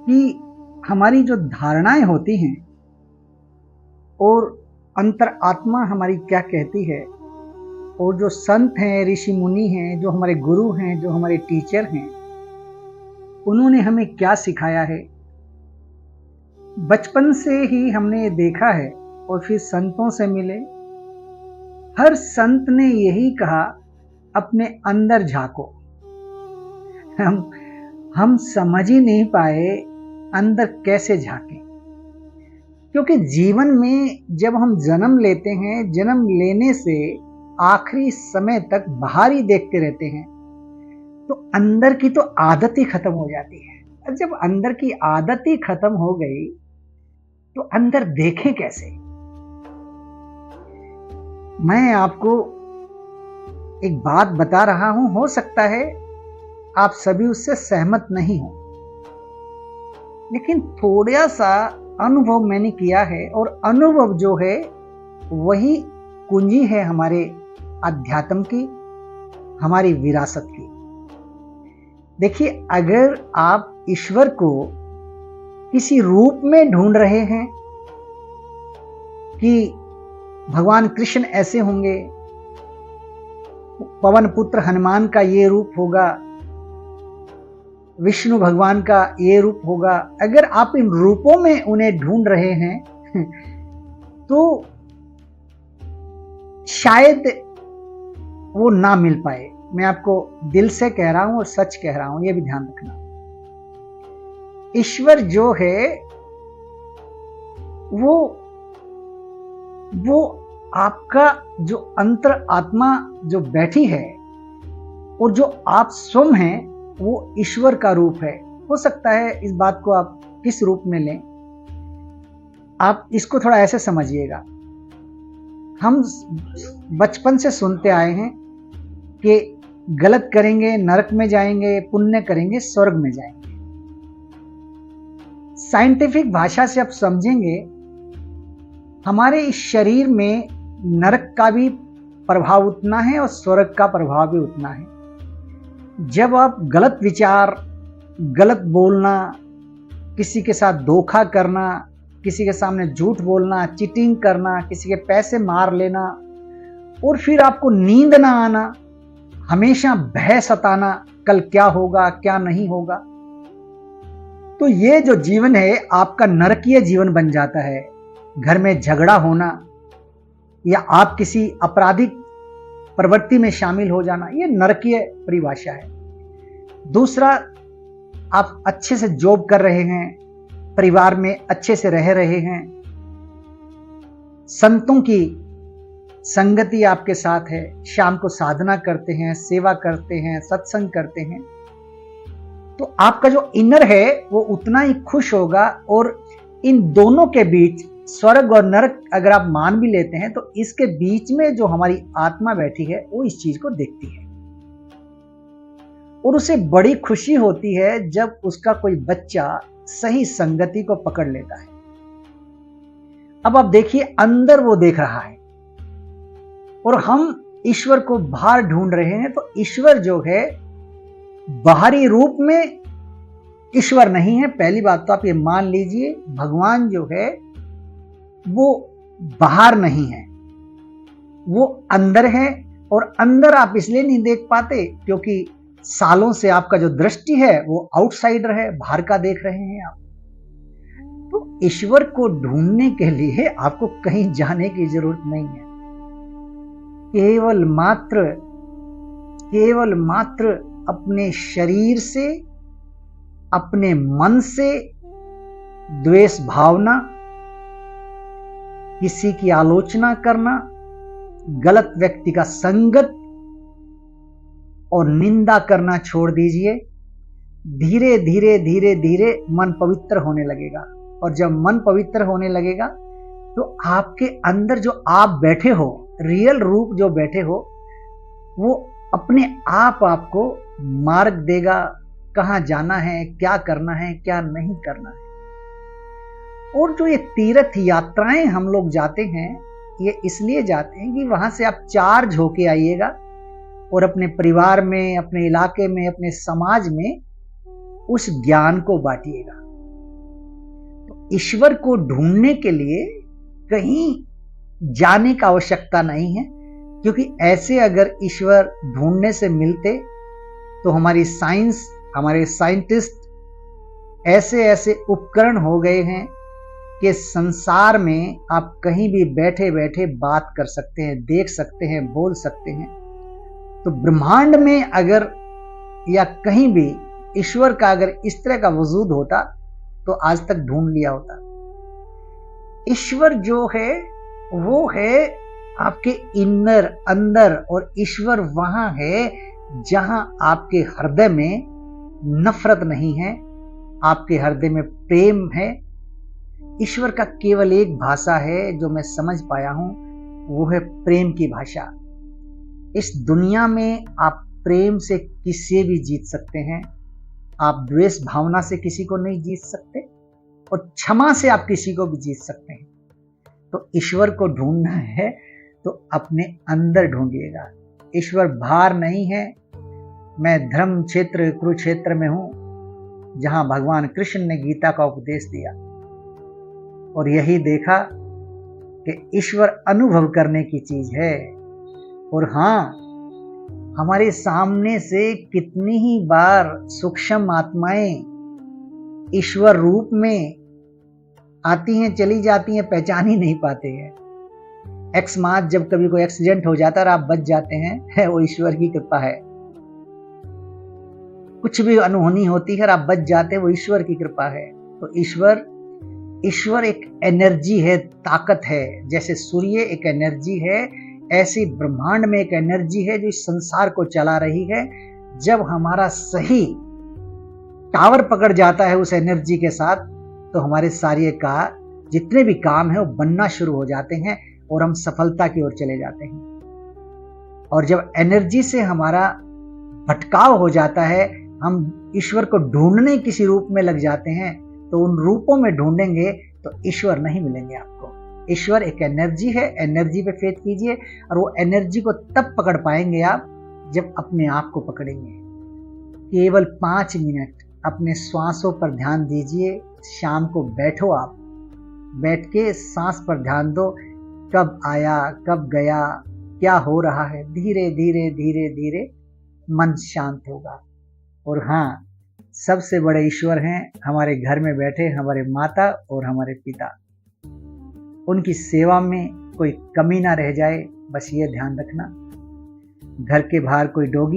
कि हमारी जो धारणाएं होती हैं और अंतर आत्मा हमारी क्या कहती है, और जो संत हैं, ऋषि मुनि हैं, जो हमारे गुरु हैं, जो हमारे टीचर हैं, उन्होंने हमें क्या सिखाया है। बचपन से ही हमने ये देखा है और फिर संतों से मिले। हर संत ने यही कहा, अपने अंदर झांको। हम समझ ही नहीं पाए अंदर कैसे झांकें, क्योंकि जीवन में जब हम जन्म लेते हैं, जन्म लेने से आखिरी समय तक बाहर ही देखते रहते हैं, तो अंदर की तो आदत ही खत्म हो जाती है। और जब अंदर की आदत ही खत्म हो गई तो अंदर देखें कैसे। मैं आपको एक बात बता रहा हूं, हो सकता है आप सभी उससे सहमत नहीं हो, लेकिन थोड़ा सा अनुभव मैंने किया है, और अनुभव जो है वही कुंजी है हमारे अध्यात्म की, हमारी विरासत की। देखिए, अगर आप ईश्वर को किसी रूप में ढूंढ रहे हैं कि भगवान कृष्ण ऐसे होंगे, पवन पुत्र हनुमान का ये रूप होगा, विष्णु भगवान का ये रूप होगा, अगर आप इन रूपों में उन्हें ढूंढ रहे हैं तो शायद वो ना मिल पाए। मैं आपको दिल से कह रहा हूं और सच कह रहा हूं, ये भी ध्यान रखना। ईश्वर जो है वो आपका जो अंतर आत्मा जो बैठी है, और जो आप स्वयं हैं, वो ईश्वर का रूप है। हो सकता है इस बात को आप किस रूप में लें, आप इसको थोड़ा ऐसे समझिएगा। हम बचपन से सुनते आए हैं कि गलत करेंगे नरक में जाएंगे, पुण्य करेंगे स्वर्ग में जाएंगे। साइंटिफिक भाषा से आप समझेंगे, हमारे इस शरीर में नरक का भी प्रभाव उतना है और स्वर्ग का प्रभाव भी उतना है। जब आप गलत विचार, गलत बोलना, किसी के साथ धोखा करना, किसी के सामने झूठ बोलना, चीटिंग करना, किसी के पैसे मार लेना, और फिर आपको नींद ना आना, हमेशा भय सताना, कल क्या होगा क्या नहीं होगा, तो ये जो जीवन है आपका नरकीय जीवन बन जाता है। घर में झगड़ा होना, या आप किसी आपराधिक प्रवृत्ति में शामिल हो जाना, ये नरकीय परिभाषा है। दूसरा, आप अच्छे से जॉब कर रहे हैं, परिवार में अच्छे से रह रहे हैं, संतों की संगति आपके साथ है, शाम को साधना करते हैं, सेवा करते हैं, सत्संग करते हैं, तो आपका जो इनर है वो उतना ही खुश होगा। और इन दोनों के बीच, स्वर्ग और नरक अगर आप मान भी लेते हैं, तो इसके बीच में जो हमारी आत्मा बैठी है वो इस चीज को देखती है, और उसे बड़ी खुशी होती है जब उसका कोई बच्चा सही संगति को पकड़ लेता है। अब आप देखिए, अंदर वो देख रहा है और हम ईश्वर को बाहर ढूंढ रहे हैं। तो ईश्वर जो है बाहरी रूप में ईश्वर नहीं है। पहली बात तो आप ये मान लीजिए, भगवान जो है वो बाहर नहीं है, वो अंदर है। और अंदर आप इसलिए नहीं देख पाते क्योंकि सालों से आपका जो दृष्टि है वो आउटसाइडर है, बाहर का देख रहे हैं आप। तो ईश्वर को ढूंढने के लिए आपको कहीं जाने की जरूरत नहीं है। केवल मात्र अपने शरीर से, अपने मन से द्वेष भावना, किसी की आलोचना करना, गलत व्यक्ति का संगत और निंदा करना छोड़ दीजिए। धीरे धीरे धीरे धीरे मन पवित्र होने लगेगा, और जब मन पवित्र होने लगेगा तो आपके अंदर जो आप बैठे हो, रियल रूप जो बैठे हो, वो अपने आप आपको मार्ग देगा, कहां जाना है, क्या करना है, क्या नहीं करना है। और जो ये तीर्थ यात्राएं हम लोग जाते हैं, ये इसलिए जाते हैं कि वहां से आप चार्ज होके आइएगा और अपने परिवार में, अपने इलाके में, अपने समाज में उस ज्ञान को बांटिएगा। ईश्वर को ढूंढने के लिए कहीं जाने का आवश्यकता नहीं है, क्योंकि ऐसे अगर ईश्वर ढूंढने से मिलते तो हमारी साइंस, हमारे साइंटिस्ट ऐसे ऐसे उपकरण हो गए हैं कि संसार में आप कहीं भी बैठे बैठे बात कर सकते हैं, देख सकते हैं, बोल सकते हैं। तो ब्रह्मांड में अगर या कहीं भी ईश्वर का अगर इस तरह का वजूद होता तो आज तक ढूंढ लिया होता। ईश्वर जो है वो है आपके इनर, अंदर, और ईश्वर वहां है जहां आपके हृदय में नफरत नहीं है, आपके हृदय में प्रेम है। ईश्वर का केवल एक भाषा है जो मैं समझ पाया हूं, वो है प्रेम की भाषा। इस दुनिया में आप प्रेम से किसी भी जीत सकते हैं, आप द्वेष भावना से किसी को नहीं जीत सकते, और क्षमा से आप किसी को भी जीत सकते हैं। तो ईश्वर को ढूंढना है तो अपने अंदर ढूंढिएगा। ईश्वर बाहर नहीं है। मैं धर्म क्षेत्र कुरुक्षेत्र में हूं, जहां भगवान कृष्ण ने गीता का उपदेश दिया और यही देखा कि ईश्वर अनुभव करने की चीज है। और हां, हमारे सामने से कितनी ही बार सूक्ष्म आत्माएं ईश्वर रूप में आती हैं, चली जाती हैं, पहचान ही नहीं पाते हैं। अकस्मात जब कभी कोई एक्सीडेंट हो जाता है और आप बच जाते हैं, वो ईश्वर की कृपा है। कुछ भी अनहोनी होती है और आप बच जाते हैं, वो ईश्वर की कृपा है। तो ईश्वर एक एनर्जी है, ताकत है। जैसे सूर्य एक एनर्जी है, ऐसी ब्रह्मांड में एक एनर्जी है जो इस संसार को चला रही है। जब हमारा सही टावर पकड़ जाता है उस एनर्जी के साथ, तो हमारे सारे का जितने भी काम है वो बनना शुरू हो जाते हैं और हम सफलता की ओर चले जाते हैं। और जब एनर्जी से हमारा भटकाव हो जाता है, हम ईश्वर को ढूंढने किसी रूप में लग जाते हैं, तो उन रूपों में ढूंढेंगे तो ईश्वर नहीं मिलेंगे आपको। ईश्वर एक एनर्जी है, एनर्जी पे फेथ कीजिए, और वो एनर्जी को तब पकड़ पाएंगे आप जब अपने आप को पकड़ेंगे। केवल 5 मिनट अपने श्वासों पर ध्यान दीजिए। शाम को बैठो, आप बैठ के सांस पर ध्यान दो, कब आया, कब गया, क्या हो रहा है। धीरे धीरे धीरे धीरे मन शांत होगा। और हाँ, सबसे बड़े ईश्वर हैं हमारे घर में बैठे हमारे माता और हमारे पिता। उनकी सेवा में कोई कमी ना रह जाए, बस ये ध्यान रखना। घर के बाहर कोई डॉगी